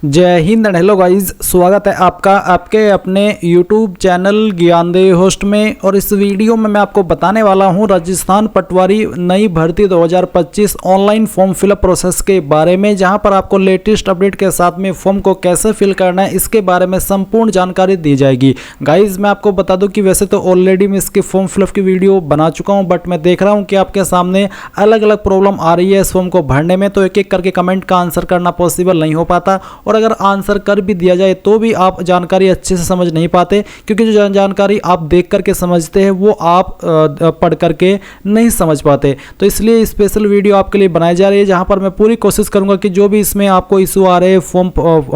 जय Hind and hello guys, स्वागत है आपका आपके अपने YouTube चैनल ज्ञानदेव होस्ट में। और इस वीडियो में मैं आपको बताने वाला हूं राजस्थान पटवारी नई भर्ती 2025 ऑनलाइन फॉर्म फिलअप प्रोसेस के बारे में, जहां पर आपको लेटेस्ट अपडेट के साथ में फॉर्म को कैसे फिल करना है इसके बारे में संपूर्ण जानकारी दी जाएगी। गाइज मैं आपको बता दूं कि वैसे तो ऑलरेडी मैं इसके फॉर्म फिलअप की वीडियो बना चुका हूँ, बट मैं देख रहा हूँ कि आपके सामने अलग अलग प्रॉब्लम आ रही है इस फॉर्म को भरने में, तो एक एक करके कमेंट का आंसर करना पॉसिबल नहीं हो पाता। और अगर आंसर कर भी दिया जाए तो भी आप जानकारी अच्छे से समझ नहीं पाते, क्योंकि जो जानकारी आप देख करके समझते हैं वो आप पढ़ करके नहीं समझ पाते। तो इसलिए स्पेशल वीडियो आपके लिए बनाई जा रही है, जहां पर मैं पूरी कोशिश करूंगा कि जो भी इसमें आपको इशू आ रहे हैं फॉर्म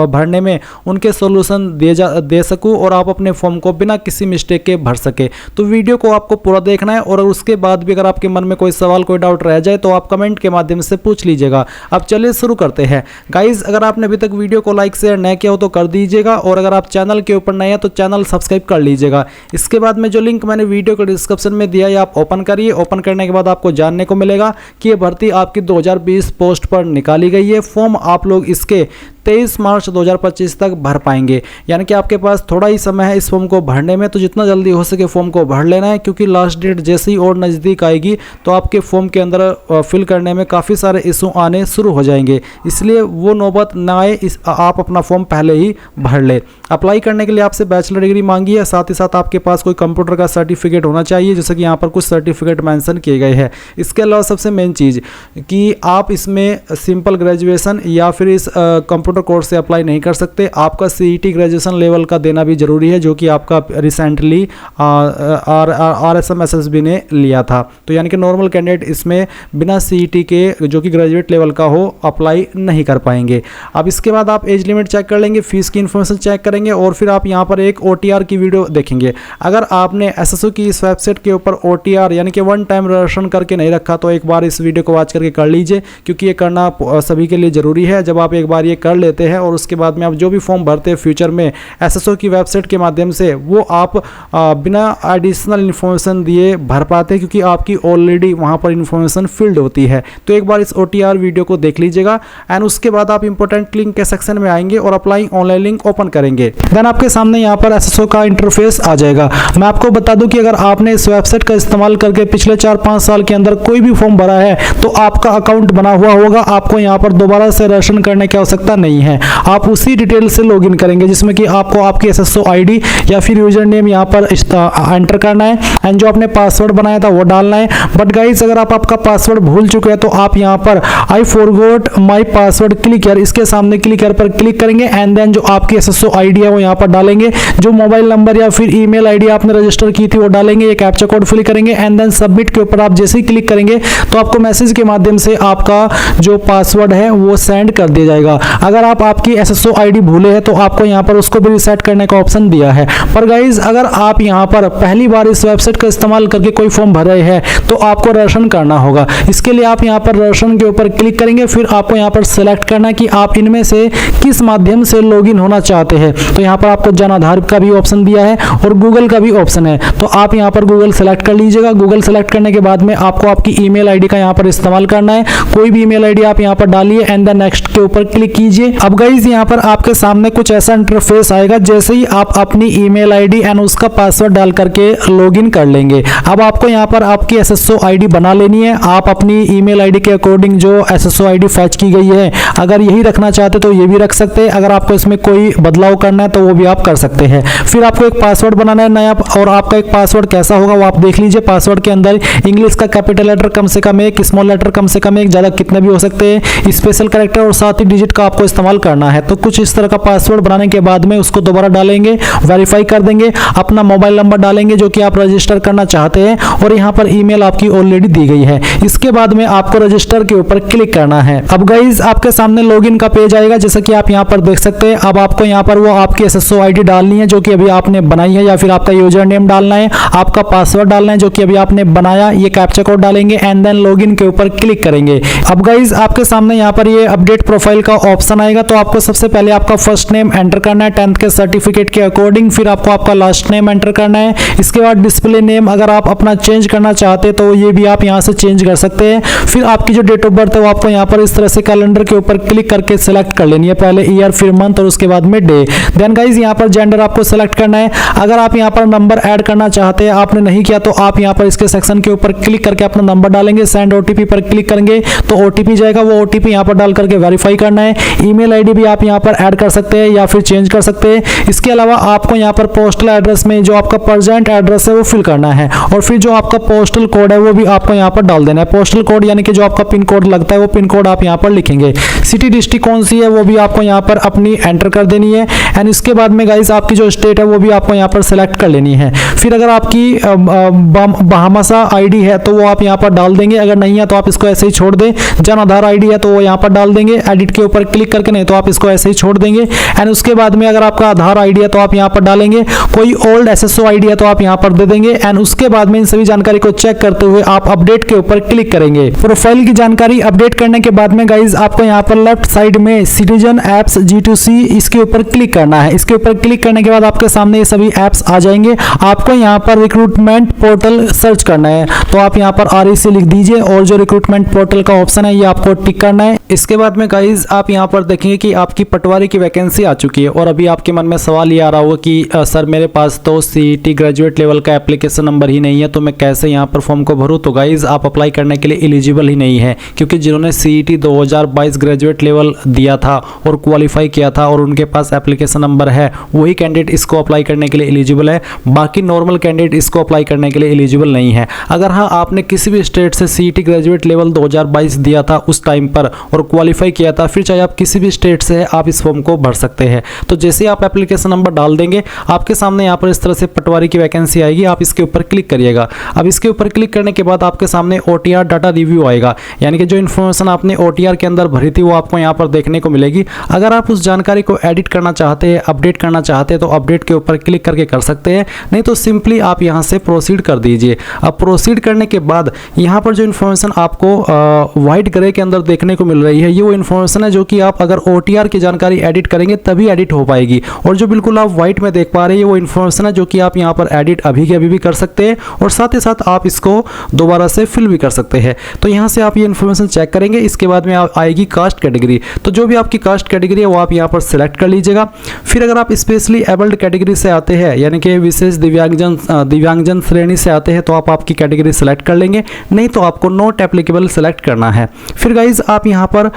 भरने में उनके सोल्यूशन दे सकूं और आप अपने फॉर्म को बिना किसी मिस्टेक के भर सके। तो वीडियो को आपको पूरा देखना है, और उसके बाद भी अगर आपके मन में कोई सवाल कोई डाउट रह जाए तो आप कमेंट के माध्यम से पूछ लीजिएगा। अब चलिए शुरू करते हैं। गाइज अगर आपने अभी तक वीडियो को लाइक शेयर नया किया हो तो कर दीजिएगा, और अगर आप चैनल के ऊपर नए हैं तो चैनल सब्सक्राइब कर लीजिएगा। इसके बाद में जो लिंक मैंने वीडियो के डिस्क्रिप्शन में दिया है आप ओपन करिए। ओपन करने के बाद आपको जानने को मिलेगा कि ये भर्ती आपकी 2020 पोस्ट पर निकाली गई है। फॉर्म आप लोग इसके 23 मार्च 2025 तक भर पाएंगे, यानी कि आपके पास थोड़ा ही समय है इस फॉर्म को भरने में, तो जितना जल्दी हो सके फॉर्म को भर लेना है, क्योंकि लास्ट डेट जैसे ही और नज़दीक आएगी तो आपके फॉर्म के अंदर फिल करने में काफ़ी सारे इशू आने शुरू हो जाएंगे। इसलिए वो नौबत ना आए, आप अपना फॉर्म पहले ही भर ले। अप्लाई करने के लिए आपसे बैचलर डिग्री मांगी है, साथ ही साथ आपके पास कोई कंप्यूटर का सर्टिफिकेट होना चाहिए, जैसे कि यहाँ पर कुछ सर्टिफिकेट मेंशन किए गए हैं। इसके अलावा सबसे मेन चीज़ कि आप इसमें सिंपल ग्रेजुएशन या फिर इस कंप्यूटर कोर्स से अप्लाई नहीं कर सकते। आपका CET ग्रेजुएशन लेवल का देना भी जरूरी है, जो कि आपका रिसेंटली RSM SSB ने लिया था। तो यानी कि नॉर्मल कैंडिडेट इसमें बिना CET के जो कि ग्रेजुएट लेवल का हो अप्लाई नहीं कर पाएंगे। अब इसके बाद आप एज लिमिट चेक कर लेंगे, फीस की इन्फॉर्मेशन चेक करेंगे, और फिर आप यहाँ पर एक OTR की वीडियो देखेंगे। अगर आपने SSO की इस वेबसाइट के ऊपर OTR यानी कि वन टाइम रजिस्ट्रेशन करके नहीं रखा तो एक बार इस वीडियो को वॉच करके कर लीजिए, क्योंकि ये करना सभी के लिए ज़रूरी है। जब आप एक बार ये कर लेते हैं और उसके बाद में आप जो भी फॉर्म भरते हैं फ्यूचर में SSO की वेबसाइट के माध्यम से, वो आप बिना एडिशनल इन्फॉर्मेशन दिए भर पाते हैं, क्योंकि आपकी ऑलरेडी वहाँ पर इन्फॉर्मेशन फिल्ड होती है। तो एक बार इस OTR वीडियो को देख लीजिएगा, एंड उसके बाद आप इंपॉर्टेंट लिंक के सेक्शन में आएंगे और अप्लाई ऑनलाइन लिंक ओपन करेंगे। देन आपके सामने यहाँ पर SSO का इंटरफेस आ जाएगा। मैं आपको बता दूं कि अगर आपने इस वेबसाइट का इस्तेमाल करके पिछले 4-5 साल के अंदर कोई भी फॉर्म भरा है तो आपका अकाउंट बना हुआ होगा, आपको यहाँ पर दोबारा से रजिस्ट्रेशन करने की आवश्यकता नहीं है। आप उसी डिटेल से लॉगिन करेंगे, जिसमें कि आपको आपकी SSO ID या फिर यूजर नेम यहाँ पर एंटर करना है, एंड जो आपने पासवर्ड बनाया था वो डालना है। बट गाइस अगर आप आपका पासवर्ड भूल चुके हैं तो आप यहाँ पर I forgot my password click here, इसके सामने क्लिक हियर पर क्लिक करेंगे, एंड देन जो आपकी SSO ID है वो यहाँ पर डालेंगे। जो मोबाइल नंबर या फिर ईमेल ID आपने रजिस्टर की थी वो डालेंगे, ये कैप्चा कोड फिल करेंगे, एंड देन सबमिट के ऊपर आप जैसे ही क्लिक करेंगे तो आपको मैसेज के माध्यम से आपका जो पासवर्ड है वो सेंड कर दिया जाएगा। अगर आप आपकी SSO ID भूले हैं तो आपको यहाँ पर उसको भी रिसेट करने का ऑप्शन दिया है। पर गाइज अगर आप यहाँ पर पहली बार इस वेबसाइट का इस्तेमाल करके कोई फॉर्म भर रहे हैं तो आपको रजिस्ट्रेशन करना होगा। इसके लिए आप यहाँ पर रजिस्ट्रेशन के ऊपर क्लिक करेंगे, फिर आपको यहाँ पर सेलेक्ट करना है कि आप इनमें से किस माध्यम से लॉगिन होना चाहते हैं। तो यहाँ पर आपको जन आधार का भी ऑप्शन दिया है और गूगल का भी ऑप्शन है, तो आप यहाँ पर गूगल सेलेक्ट कर लीजिएगा। गूगल सेलेक्ट करने के बाद में आपको आपकी ईमेल ID का यहाँ पर इस्तेमाल करना है। कोई भी ईमेल ID आप यहाँ पर डालिए, एंड देन नेक्स्ट के ऊपर क्लिक कीजिए। अब गाइज यहाँ पर आपके सामने कुछ ऐसा इंटरफेस आएगा, जैसे ही आप अपनी ईमेल ID एंड उसका पासवर्ड डाल करके लॉगिन कर लेंगे। अब आपको यहाँ पर आपकी SSO ID बना लेनी है। आप अपनी ईमेल ID के अकॉर्डिंग जो SSO ID फैच की गई है, अगर यही रखना चाहते तो ये भी रख सकते हैं। अगर आपको इसमें कोई बदलाव करना है तो वो भी आप कर सकते हैं। फिर आपको एक पासवर्ड बनाना है नया, और आपका एक पासवर्ड कैसा होगा वो आप देख लीजिए। पासवर्ड के अंदर इंग्लिश का कैपिटल लेटर कम से कम एक, स्मॉल लेटर कम से कम एक, ज़्यादा कितने भी हो सकते हैं, स्पेशल कैरेक्टर और साथ ही डिजिट का आपको इस्तेमाल करना है। तो कुछ इस तरह का पासवर्ड बनाने के बाद में उसको दोबारा डालेंगे, वेरीफाई कर देंगे, अपना मोबाइल नंबर डालेंगे जो कि आप रजिस्टर करना चाहते हैं, और यहाँ पर ईमेल आपकी ऑलरेडी दी गई है। इसके बाद में आपको रजिस्टर के ऊपर क्लिक करना है। अब गाइज आपके सामने लॉगिन का पेज आएगा, जैसा कि आप यहाँ पर देख सकते हैं। अब आपको यहाँ पर वो आपकी SSO ID डालनी है जो कि अभी आपने बनाई है, या फिर आपका यूजर नेम डालना है, आपका पासवर्ड डालना है जो कि अभी आपने बनाया, ये कैप्चा कोड डालेंगे, एंड देन लॉगिन के ऊपर क्लिक करेंगे। अब गाइज आपके सामने यहाँ पर ये अपडेट प्रोफाइल का ऑप्शन आएगा तो आपको सबसे पहले आपका फर्स्ट नेम एंटर करना है 10th के सर्टिफिकेट के अकॉर्डिंग, फिर आपको आपका लास्ट नेम एंटर करना है। इसके बाद डिस्प्ले नेम अगर आप अपना चेंज करना चाहते हैं तो ये भी आप यहाँ से चेंज कर सकते हैं। फिर आपकी जो डेट ऑफ बर्थ है वो आपको यहाँ पर इस तरह से कैलेंडर के ऊपर क्लिक करके सिलेक्ट कर लेनी है, पहले ईयर फिर मंथ और उसके बाद में डे। देन गाइज यहाँ पर जेंडर आपको सिलेक्ट करना है। अगर आप यहाँ पर नंबर ऐड करना चाहते हैं, आपने नहीं किया तो आप यहाँ पर इसके सेक्शन के ऊपर क्लिक करके अपना नंबर डालेंगे, सेंड ओटीपी पर क्लिक करेंगे तो ओटीपी जाएगा, वो ओटीपी यहाँ पर डाल करके वेरीफाई करना है। ईमेल आईडी भी आप यहाँ पर ऐड कर सकते हैं या फिर चेंज कर सकते हैं। इसके अलावा आपको यहाँ पर पोस्टल एड्रेस में जो आपका प्रेजेंट एड्रेस है वो फिल करना है, और फिर जो आपका पोस्टल कोड है वो भी आपको यहाँ पर डाल देना है। पोस्टल कोड यानी कि जो आपका पिन कोड लगता है वो पिन कोड आप यहाँ पर लिखेंगे। सिटी डिस्ट्रिक्ट कौन सी है वो भी आपको यहाँ पर अपनी एंटर कर देनी है। एंड इसके बाद में गाइस आपकी जो स्टेट है वो भी आपको यहाँ पर सेलेक्ट कर लेनी है। फिर अगर आपकी बहामासा आईडी है तो वो आप यहाँ पर डाल देंगे, अगर नहीं है तो आप इसको ऐसे ही छोड़ दें। जन आधार आईडी है तो वो यहाँ पर डाल देंगे, एडिट के ऊपर क्लिक करके, नहीं तो आप इसको ऐसे ही छोड़ देंगे। एंड उसके बाद में अगर आपका आधार आईडी है तो आप यहाँ पर डालेंगे, कोई ओल्ड एसएसओ आईडी है तो आप यहाँ पर दे देंगे। एंड उसके बाद में इन सभी जानकारी को चेक करते हुए आप अपडेट के ऊपर क्लिक करेंगे। प्रोफाइल की जानकारी अपडेट करने के बाद में गाइज आपको यहाँ पर लेफ्ट साइड में सिटीजन एप्स G2C इसके ऊपर क्लिक करना है। इसके ऊपर क्लिक करने के बाद आपके सामने ये सभी एप्स आ जाएंगे। आपको यहाँ पर रिक्रूटमेंट पोर्टल सर्च करना है तो आप यहाँ पर REC लिख दीजिए और जो रिक्रूटमेंट पोर्टल का ऑप्शन है ये आपको टिक करना है। इसके बाद में गाइज आप यहाँ पर देखेंगे कि आपकी पटवारी की वैकेंसी आ चुकी है, और अभी आपके मन में सवाल ये आ रहा होगा कि सर मेरे पास तो CET ग्रेजुएट लेवल का एप्लीकेशन नंबर ही नहीं है, तो मैं कैसे यहाँ पर फॉर्म को भरूँ। तो गाइज आप अप्लाई करने के लिए एलिजिबल ही नहीं है, क्योंकि जिन्होंने CET 2022 ग्रेजुएट लेवल दिया था और क्वालिफाई किया था और उनके पास एप्लीकेशन नंबर है, वही कैंडिडेट इसको अप्लाई करने के लिए एलिजिबल है। बाकी नॉर्मल कैंडिडेट इसको अप्लाई करने के लिए एलिजिबल नहीं है। अगर हाँ आपने किसी भी स्टेट से CET ग्रेजुएट लेवल 2022 दिया था उस टाइम पर और क्वालिफाई किया था, फिर चाहे आप किसी भी स्टेट से आप इस फॉर्म को भर सकते हैं। तो जैसे आप एप्लीकेशन नंबर डाल देंगे आपके सामने यहाँ पर इस तरह से पटवारी की वैकेंसी आएगी, आप इसके ऊपर क्लिक करिएगा। अब इसके ऊपर क्लिक करने के बाद आपके सामने OTR डाटा रिव्यू आएगा, यानी कि जो इन्फॉर्मेशन आपने OTR के अंदर भरी थी वो आपको यहाँ पर देखने को मिलेगी। अगर आप उस जानकारी को एडिट करना चाहते हैं, अपडेट करना चाहते हैं तो अपडेट के ऊपर क्लिक करके कर सकते हैं, नहीं तो सिंपली आप यहाँ से प्रोसीड कर दीजिए। अब प्रोसीड करने के बाद यहाँ पर जो इन्फॉर्मेशन आपको व्हाइट ग्रे के अंदर देखने को मिल रही है, ये वो इन्फॉर्मेशन है जो कि आप अगर OTR की जानकारी एडिट करेंगे तभी एडिट हो पाएगी। और जो बिल्कुल आप व्हाइट में देख पा रहे हैं वो इन्फॉर्मेशन है जो कि आप यहाँ पर एडिट अभी के अभी भी कर सकते हैं, और साथ ही साथ आप इसको दोबारा से फिल भी कर सकते हैं। तो यहाँ से आप ये इन्फॉर्मेशन चेक करेंगे। इसके बाद में आएगी कास्ट कैटेगरी, तो जो भी आपकी कास्ट कैटेगरी है वो आप यहाँ पर सिलेक्ट कर लीजिएगा। फिर अगर आप स्पेशली एबल्ड कैटेगरी से आते हैं, यानी कि विशेष दिव्यांगजन श्रेणी से आते हैं, तो आप आपकी कैटेगरी सेलेक्ट कर लेंगे, नहीं तो आपको नॉट एप्लीकेबल सेलेक्ट करना है। फिर गाइज आप यहाँ पर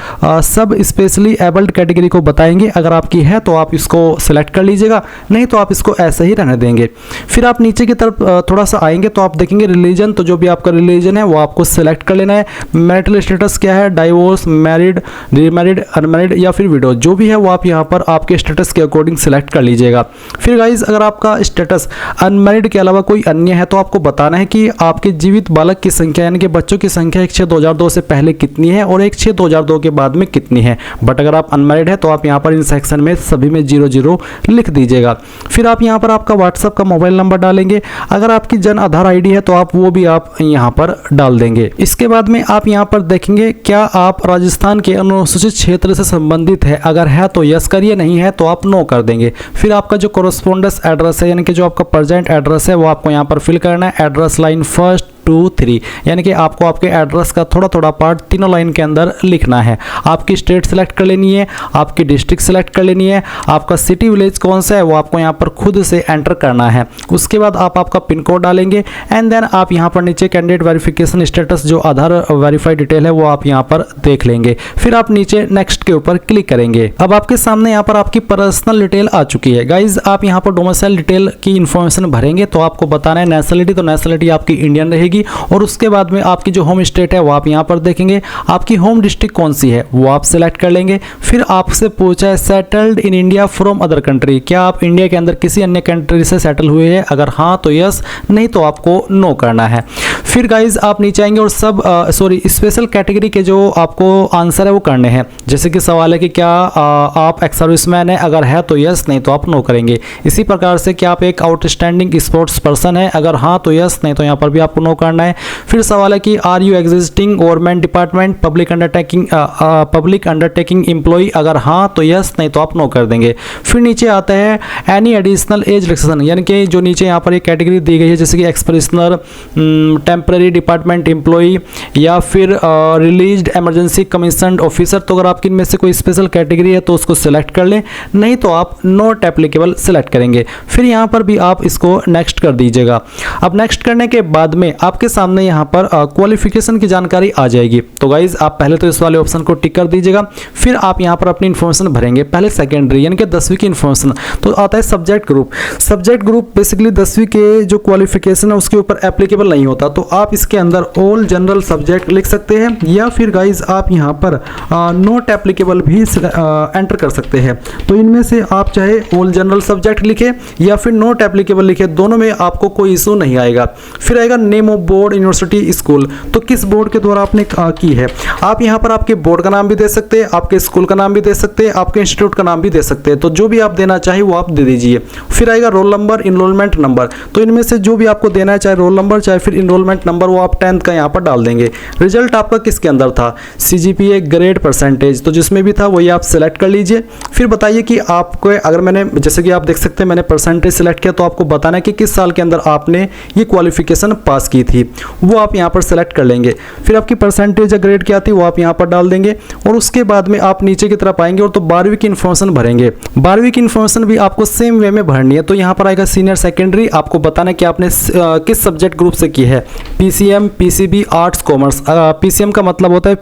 सब स्पेशली एबल्ड कैटेगरी को बताएंगे, अगर आपकी है तो आप इसको सेलेक्ट कर लीजिएगा, नहीं तो आप इसको ऐसे ही रहने देंगे। फिर आप नीचे की तरफ थोड़ा सा आएंगे तो आप देखेंगे रिलीजन, तो जो भी आपका रिलीजन है वो आपको सेलेक्ट कर लेना है। मैरिटल स्टेटस क्या है, डाइवोर्स, मैरिड, रीमैरिड, अनमैरिड या फिर विडो, जो भी है वो आप यहाँ पर आपके स्टेटस के अकॉर्डिंग सेलेक्ट कर लीजिएगा। फिर गाइज अगर आपका स्टेटस अनमैरिड के अलावा कोई अन्य है तो आपको बताना है कि आपके जीवित बालक की संख्या यानी कि बच्चों की संख्या 1/6/2002 से पहले कितनी है और 1/6/2002 के बाद में कितनी है। बट अगर आप अनमैरिड है तो आप यहाँ पर इन सेक्शन में सभी में 00 लिख दीजिएगा। फिर आप यहाँ पर आपका व्हाट्सएप का मोबाइल नंबर डालेंगे। अगर आपकी जन आधार आईडी है तो आप वो भी आप यहाँ पर डाल देंगे। इसके बाद में आप यहाँ पर देखेंगे क्या आप राजस्थान के अनुसूचित क्षेत्र से संबंधित है, अगर है तो यस करिए, नहीं है तो आप नो कर देंगे। फिर आपका जो कोरस्पोंडेंस एड्रेस है यानी कि जो आपका प्रेजेंट एड्रेस है वो आपको यहाँ पर फिल करना है। एड्रेस लाइन 1, 2, 3 यानी कि आपको आपके एड्रेस का थोड़ा थोड़ा पार्ट तीनों लाइन के अंदर लिखना है। आपकी स्टेट सेलेक्ट कर लेनी है, आपकी डिस्ट्रिक्ट सेलेक्ट कर लेनी है, आपका सिटी विलेज कौन सा है वो आपको यहाँ पर खुद से एंटर करना है। उसके बाद आप आपका पिन कोड डालेंगे एंड देन आप यहाँ पर नीचे कैंडिडेट वेरिफिकेशन स्टेटस जो आधार वेरीफाइड डिटेल है वो आप यहाँ पर देख लेंगे। फिर आप नीचे नेक्स्ट के ऊपर क्लिक करेंगे। अब आपके सामने यहाँ पर आपकी पर्सनल डिटेल आ चुकी है। गाइज आप यहाँ पर डोमिसाइल डिटेल की इंफॉर्मेशन भरेंगे तो आपको बताना है नेशनलिटी, तो नेशनलिटी आपकी इंडियन रहेगी। और उसके बाद में आपकी जो होम स्टेट है वो आप यहाँ पर देखेंगे। आपकी होम डिस्ट्रिक्ट कौन सी है वो आप सिलेक्ट कर लेंगे। फिर आपसे पूछा है settled in India from other country, क्या आप इंडिया के अंदर किसी अन्य कंट्री से सेटल हुए हैं, अगर हाँ तो यस, नहीं तो आपको नो करना है। फिर गाइज आप नीचे आएंगे और सब स्पेशल कैटेगरी के जो आपको आंसर है वो करने हैं। जैसे कि सवाल है कि क्या आप एक्स सर्विसमैन है, अगर है तो यस, नहीं तो आप नो करेंगे। इसी प्रकार से क्या आप एक आउटस्टैंडिंग स्पोर्ट्स पर्सन है, अगर हाँ तो यस, नहीं तो यहाँ पर भी आपको नो करना है। फिर सवाल है कि are you existing government department public undertaking employ, अगर हाँ तो यस, नहीं तो आप नो कर देंगे। फिर नीचे आता है एनी एडिशनल एज रिलैक्सेशन, यानी कि जो नीचे यहाँ पर एक कैटेगरी दी गई है जैसे कि ex prisoner, temporary department employ या फिर रिलीज्ड इमरजेंसी कमीशन्ड ऑफिसर। तो अगर आपकी इनमें से कोई स्पेशल कैटेगरी है तो उसको सिलेक्ट कर लें, नहीं तो आप नॉट एप्लीकेबल सिलेक्ट करेंगे। फिर यहाँ पर भी आप इसको नेक्स्ट कर दीजिएगा। अब नेक्स्ट करने के बाद में आपके सामने यहाँ पर क्वालिफिकेशन की जानकारी आ जाएगी। तो गाइज आप पहले तो इस वाले ऑप्शन को टिक कर दीजिएगा। फिर आप यहाँ पर अपनी इन्फॉर्मेशन भरेंगे, पहले सेकेंडरी यानी कि 10वीं की इन्फॉर्मेशन। तो आता है subject group. Subject group basically 10वीं के जो क्वालिफिकेशन है उसके ऊपर एप्लीकेबल नहीं होता, तो आप इसके अंदर ऑल जनरल सब्जेक्ट लिख सकते हैं या फिर गाइज आप यहाँ पर नॉट एप्लीकेबल भी एंटर कर सकते हैं। तो इनमें से आप चाहे ऑल जनरल सब्जेक्ट लिखे या फिर नॉट एप्लीकेबल लिखे, दोनों में आपको कोई इशू नहीं आएगा। फिर आएगा name of board, university, school. तो किस बोर्ड के द्वारा आपने की है, आप यहाँ पर आपके बोर्ड का नाम भी दे सकते हैं, आपके स्कूल का नाम भी दे सकते हैं, आपके इंस्टीट्यूट का नाम भी दे सकते हैं। तो जो भी आप देना चाहिए वो आप दे दीजिए। फिर आएगा रोल नंबर, इनरोलमेंट नंबर। तो इनमें से जो भी आपको देना है, चाहे रोल नंबर चाहे फिर इनरोलमेंट नंबर, वो आप 10th का यहाँ पर डाल देंगे। रिजल्ट आपका किसके अंदर था, CGPA, ग्रेड, परसेंटेज, तो जिसमें भी था वही आप सेलेक्ट कर लीजिए। फिर बताइए कि आपको, अगर मैंने जैसे कि आप देख सकते हैं मैंने परसेंटेज सेलेक्ट किया, तो आपको बताना है कि किस साल के अंदर आपने ये क्वालिफिकेशन पास की थी, वो आप यहाँ पर सेलेक्ट कर लेंगे। फिर आपकी परसेंटेज या ग्रेड क्या थी वो आप यहाँ पर डाल देंगे और उसके बाद में आप नीचे की तरफ आएंगे और तो 12वीं की इन्फॉर्मेशन भरेंगे। 12वीं की इन्फॉर्मेशन भी आपको सेम वे में भरनी है। तो यहाँ पर आएगा सीनियर सेकेंडरी, आपको बताना है कि आपने किस सब्जेक्ट ग्रुप से की है, PCM, PCB, arts, commerce. PCM का मतलब होता है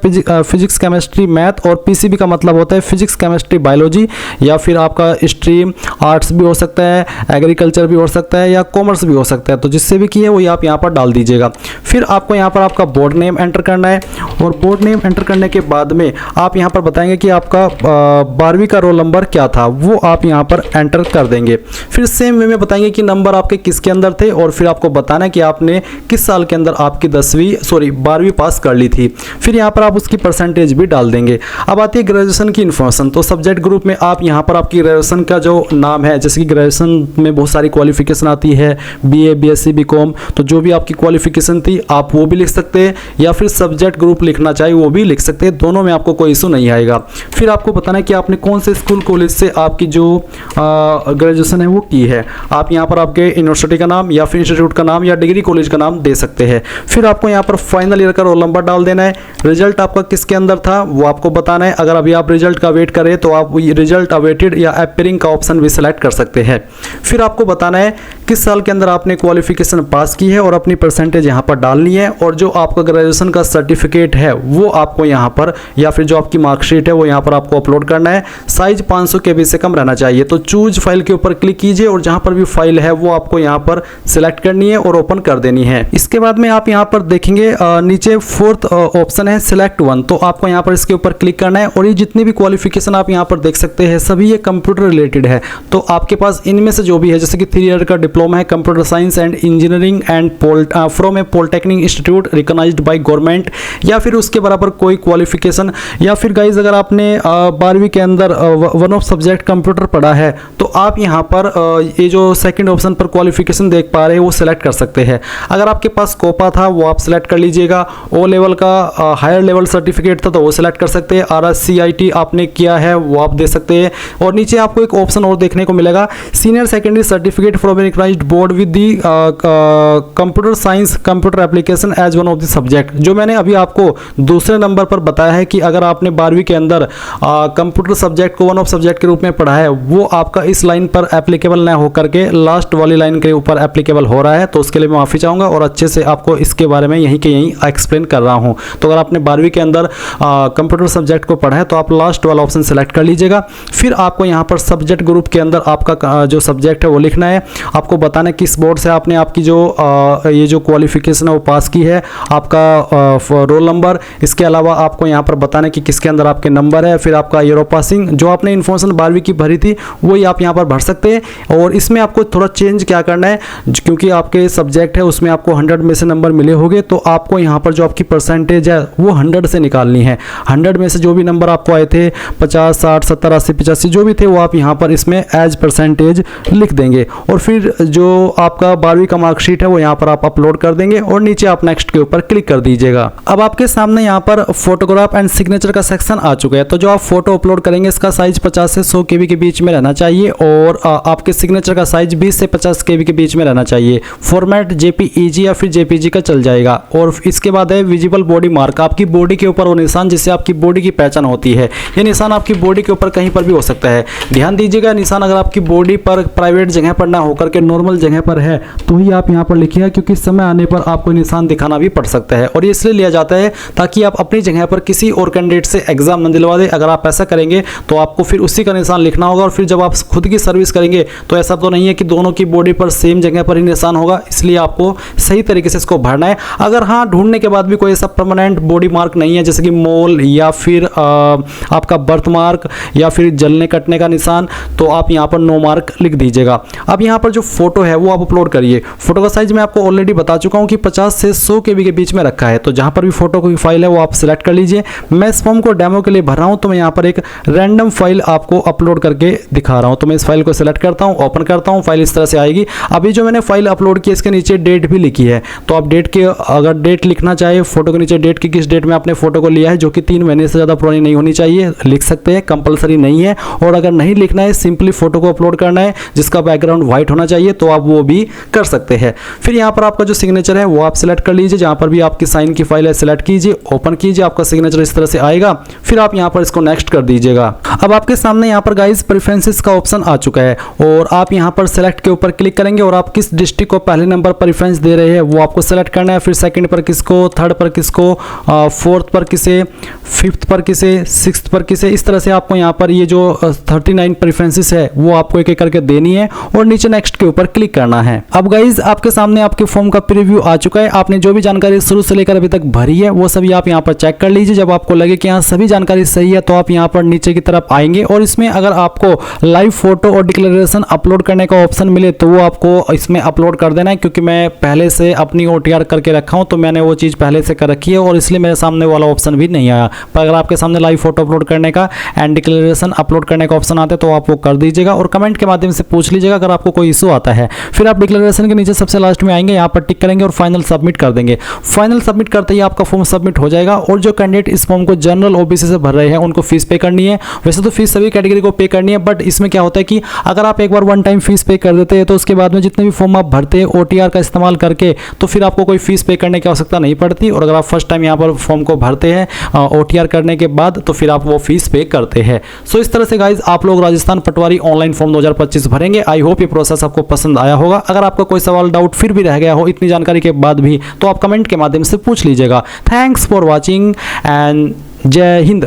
फिजिक्स, केमिस्ट्री, मैथ, और PCB का मतलब होता है फिजिक्स, केमिस्ट्री, बायोलॉजी, या फिर आपका स्ट्रीम आर्ट्स भी हो सकता है, एग्रीकल्चर भी हो सकता है या कॉमर्स भी हो सकता है। तो जिससे भी की है वही आप यहाँ पर डाल दीजिएगा। फिर आपको यहाँ पर आपका बोर्ड नेम एंटर करना है और बोर्ड नेम एंटर करने के बाद में आप यहाँ पर बताएंगे कि आपका 12वीं का रोल नंबर क्या था, वो आप यहाँ पर एंटर कर देंगे। फिर सेम वे में बताएंगे कि नंबर आपके किसके अंदर थे और फिर आपको बताना है कि आपने किस साल के अंदर आपकी 12वीं पास कर ली थी। फिर यहाँ पर आप उसकी परसेंटेज भी डाल देंगे। अब आती है ग्रेजुएशन की इन्फॉर्मेशन। तो सब्जेक्ट ग्रुप में आप यहाँ पर आपकी ग्रेजुएशन का जो नाम है, जैसे कि ग्रेजुएशन में बहुत सारी क्वालिफिकेशन आती है, BA, BSc, BCom, तो जो भी आपकी क्वालिफिकेशन थी आप वो भी लिख सकते हैं या फिर सब्जेक्ट ग्रुप लिखना चाहिए वो भी लिख सकते हैं, दोनों में आपको कोई इशू नहीं आएगा। फिर आपको बताना है कि आपने कौन से स्कूल कॉलेज से आपकी जो ग्रेजुएशन है वो की है। आप यहाँ पर आपके यूनिवर्सिटी का नाम या फिर इंस्टीट्यूट का नाम या डिग्री कॉलेज का नाम दे सकते हैं। फिर आपको यहाँ पर फाइनल ईयर का रोल नंबर डाल देना है। रिजल्ट आपका किसके अंदर था वो आपको बताना है। अगर अभी आप रिजल्ट का वेट करें तो आप रिजल्ट अवेटेड या अपीयरिंग का ऑप्शन भी सिलेक्ट कर सकते हैं। फिर आपको बताना है किस साल के अंदर आपने क्वालिफिकेशन पास की है और अपनी परसेंटेज यहाँ पर डालनी है, और जो आपका ग्रेजुएशन का सर्टिफिकेट है वो आपको यहाँ पर, या फिर जो आपकी मार्कशीट है वो यहाँ पर आपको अपलोड करना है। साइज 500 KB से कम रहना चाहिए। तो चूज फाइल के ऊपर क्लिक कीजिए और जहाँ पर भी फाइल है वो आपको यहाँ पर सिलेक्ट करनी है और ओपन कर देनी है। इसके बाद में आप यहाँ पर देखेंगे नीचे 4th ऑप्शन है सिलेक्ट वन, तो आपको यहाँ पर इसके ऊपर क्लिक करना है और ये जितनी भी क्वालिफिकेशन आप यहाँ पर देख सकते हैं सभी ये कंप्यूटर रिलेटेड है। तो आपके पास इनमें से जो भी है, जैसे कि 3 ईयर का डिप्लोमा है computer science and engineering and from a polytechnic institute recognised by government, या फिर उसके बराबर कोई क्वालिफिकेशन, या फिर गाइज अगर आपने 12वीं के अंदर वन ऑफ सब्जेक्ट कंप्यूटर पढ़ा है तो आप यहाँ पर ये जो सेकंड ऑप्शन पर क्वालिफिकेशन देख पा रहे हैं वो सिलेक्ट कर सकते हैं। अगर आपके पास कोपा था वो आप सिलेक्ट कर लीजिएगा, O लेवल का हायर लेवल सर्टिफिकेट था तो वो सिलेक्ट कर सकते हैं, RSCIT आपने किया है वो आप दे सकते हैं। और नीचे आपको एक ऑप्शन और देखने को मिलेगा, senior secondary certificate from recognised board with the computer science computer application as one of the subject. जो मैंने अभी आपको दूसरे नंबर पर बताया है कि अगर आपने 12वीं के अंदर कंप्यूटर सब्जेक्ट को वन ऑफ सब्जेक्ट के रूप में पढ़ा है, वो आपका इस लाइन पर एप्लीकेबल न होकर के लास्ट वाली लाइन के ऊपर एप्लीकेबल हो रहा है, तो उसके लिए मैं माफ़ी चाहूँगा और अच्छे से आपको इसके बारे में यहीं के यहीं एक्सप्लेन कर रहा हूँ। तो अगर आपने 12वीं के अंदर कंप्यूटर सब्जेक्ट को पढ़ा है तो आप लास्ट वाला ऑप्शन सेलेक्ट कर लीजिएगा। फिर आपको यहाँ पर सब्जेक्ट ग्रुप के अंदर आपका जो सब्जेक्ट है वो लिखना है। आपको बताना किस बोर्ड से आपने आपकी जो ये जो क्वालिफिकेशन है वो पास की है, आपका रोल नंबर, इसके अलावा आपको यहाँ पर बताना कि किसके अंदर आपके नंबर है, फिर आपका ईयर ऑफ पासिंग, जो आपने इन्फॉर्मेशन 12वीं की भरी थी वही आप यहाँ पर भर सकते हैं। और इसमें आपको थोड़ा चेंज क्या करना है, क्योंकि आपके सब्जेक्ट है उसमें आपको 100 में से नंबर मिले होंगे, तो आपको यहाँ पर जो आपकी परसेंटेज है वो 100 से निकालनी है। 100 में से जो भी नंबर आपको आए थे 50, 60, 70, 80, 85 जो भी थे वो आप यहाँ पर इसमें एज परसेंटेज लिख देंगे। और फिर जो आपका 12वीं का मार्कशीट है वो यहाँ पर आप अपलोड कर देंगे और नीचे आप नेक्स्ट के ऊपर क्लिक कर दीजिएगा। अब आपके सामने यहाँ पर फोटोग्राफ एंड सिग्नेचर का सेक्शन आ चुका है। तो जो आप फोटो अपलोड करेंगे इसका साइज 50 से 100 KB के बीच में रहना चाहिए और आपके सिग्नेचर का साइज 20 से 50 KB के बीच में रहना चाहिए। फॉर्मेट JPEG या फिर JPG का चल जाएगा। और इसके बाद है विजिबल बॉडी मार्क, आपकी बॉडी के ऊपर वो निशान जिससे आपकी बॉडी की पहचान होती है। ये निशान आपकी बॉडी के ऊपर कहीं पर भी हो सकता है। ध्यान दीजिएगा, निशान अगर आपकी बॉडी पर प्राइवेट जगह पर ना होकर के नॉर्मल जगह पर है तो ही आप यहाँ पर लिखिएगा, क्योंकि समय आने पर आपको निशान दिखाना भी पड़ सकता है। और ये इसलिए लिया जाता है ताकि आप अपनी जगह पर किसी और कैंडिडेट से एग्जाम न दिलवा दें। अगर आप ऐसा करेंगे तो आपको फिर उसी का निशान लिखना होगा और फिर जब आप खुद की सर्विस करेंगे तो ऐसा तो नहीं है कि दोनों की बॉडी पर सेम जगह पर ही निशान होगा, इसलिए आपको सही तरीके से इसको भरना है। अगर हाँ ढूंढने के बाद भी कोई ऐसा परमानेंट बॉडी मार्क नहीं है जैसे कि मोल या फिर आपका बर्थ मार्क या फिर जलने कटने का निशान, तो आप यहाँ पर नो मार्क लिख दीजिएगा। अब यहाँ पर जो फोटो है वो आप अपलोड करिए। फोटो का साइज मैं आपको ऑलरेडी बता चुका हूँ कि 50 से 100 KB के बीच में रखा है। तो जहाँ पर भी फोटो की फाइल है वो आप सिलेक्ट कर लीजिए। मैं इस फॉर्म को डेमो के लिए भर रहा हूँ तो मैं यहाँ पर एक रैंडम फाइल आपको अपलोड करके दिखा रहा हूँ। तो मैं इस फाइल को सिलेक्ट करता हूँ, ओपन करता हूँ, फाइल इस तरह से आएगी। अभी जो मैंने फाइल अपलोड की इसके नीचे डेट भी लिखी है, तो आप डेट के अगर डेट लिखना चाहे फोटो के नीचे डेट की किस डेट में आपने फोटो को लिया है, जो कि 3 महीने से ज़्यादा पुरानी नहीं होनी चाहिए, लिख सकते हैं, कंपलसरी नहीं है। और अगर नहीं लिखना है, सिंपली फोटो को अपलोड करना है जिसका बैकग्राउंड व्हाइट होना चाहिए, तो आप वो भी कर सकते हैं। फिर यहाँ पर आपका जो सिग्नेचर है वो आप सिलेक्ट कर लीजिए। जहाँ पर भी आपकी साइन की फाइल है सिलेक्ट कीजिए, ओपन कीजिए, आपका सिग्नेचर इस तरह से आएगा। फिर आप यहाँ पर इसको नेक्स्ट कर दीजिएगा। अब आपके सामने यहाँ पर गाइस प्रेफरेंसेस का ऑप्शन आ चुका है और आप यहाँ पर सेलेक्ट के ऊपर क्लिक करेंगे और आप किस डिस्ट्रिक्ट को पहले नंबर प्रेफरेंस दे रहे हैं वो आपको सेलेक्ट करना है। फिर सेकंड पर किसको, थर्ड पर किसको, फोर्थ पर किसे, फिफ्थ पर किसे, सिक्स्थ पर किसे, इस तरह से आपको यहाँ पर ये जो 39 प्रेफरेंसेस है वो आपको एक एक करके देनी है और नीचे नेक्स्ट के ऊपर क्लिक करना है। अब गाइज आपके सामने आपके फॉर्म का प्रीव्यू आ चुका है। आपने जो भी जानकारी शुरू से लेकर अभी तक भरी है वो सभी आप यहाँ पर चेक कर लीजिए। जब आपको लगे कि यहाँ सभी जानकारी सही है तो आप यहाँ पर नीचे की तरफ आएंगे और इसमें अगर आपको लाइव फोटो और डिक्लेरेशन अपलोड करने का ऑप्शन मिले तो वो आपको इसमें अपलोड कर देना है, क्योंकि मैं पहले से अपनी OTR करके रखा हूँ तो मैंने वो चीज़ पहले से कर रखी है और इसलिए मेरे सामने वाला ऑप्शन भी नहीं आया। पर अगर आपके सामने लाइव फोटो अपलोड करने का एंड डिक्लेरेशन अपलोड करने का ऑप्शन आता है तो आप वो कर दीजिएगा और कमेंट के माध्यम से पूछ लीजिएगा अगर आपको कोई इशू आता है। फिर आप डिक्लेरेशन के नीचे सबसे लास्ट में आएंगे, यहाँ पर टिक करेंगे और फाइनल सबमिट कर देंगे। फाइनल सबमिट करते ही आपका फॉर्म सबमिट हो जाएगा। और जो कैंडिडेट इस फॉर्म को जनरल OBC से भर रहे हैं उनको फीस पे करनी है। वैसे तो फीस सभी कैटेगरी को पे करनी है, बट इसमें क्या होता है कि अगर आप एक बार वन टाइम फीस पे कर देते हैं तो उसके बाद में जितने भी फॉर्म आप भरते हैं OTR का इस्तेमाल करके तो फिर आपको कोई फीस पे करने की आवश्यकता नहीं पड़ती। और अगर आप फर्स्ट टाइम यहाँ पर फॉर्म को भरते हैं OTR करने के बाद तो फिर आप वो फीस पे करते हैं। सो इस तरह से गाइज आप लोग राजस्थान पटवारी ऑनलाइन फॉर्म 2025 भरेंगे। आई होप ये प्रोसेस आपको पसंद आया होगा। अगर आपका कोई सवाल डाउट फिर भी रह गया हो इतनी जानकारी के बाद भी तो आप कमेंट के माध्यम से पूछ लीजिएगा। थैंक्स फॉर वॉचिंग एंड जय हिंद।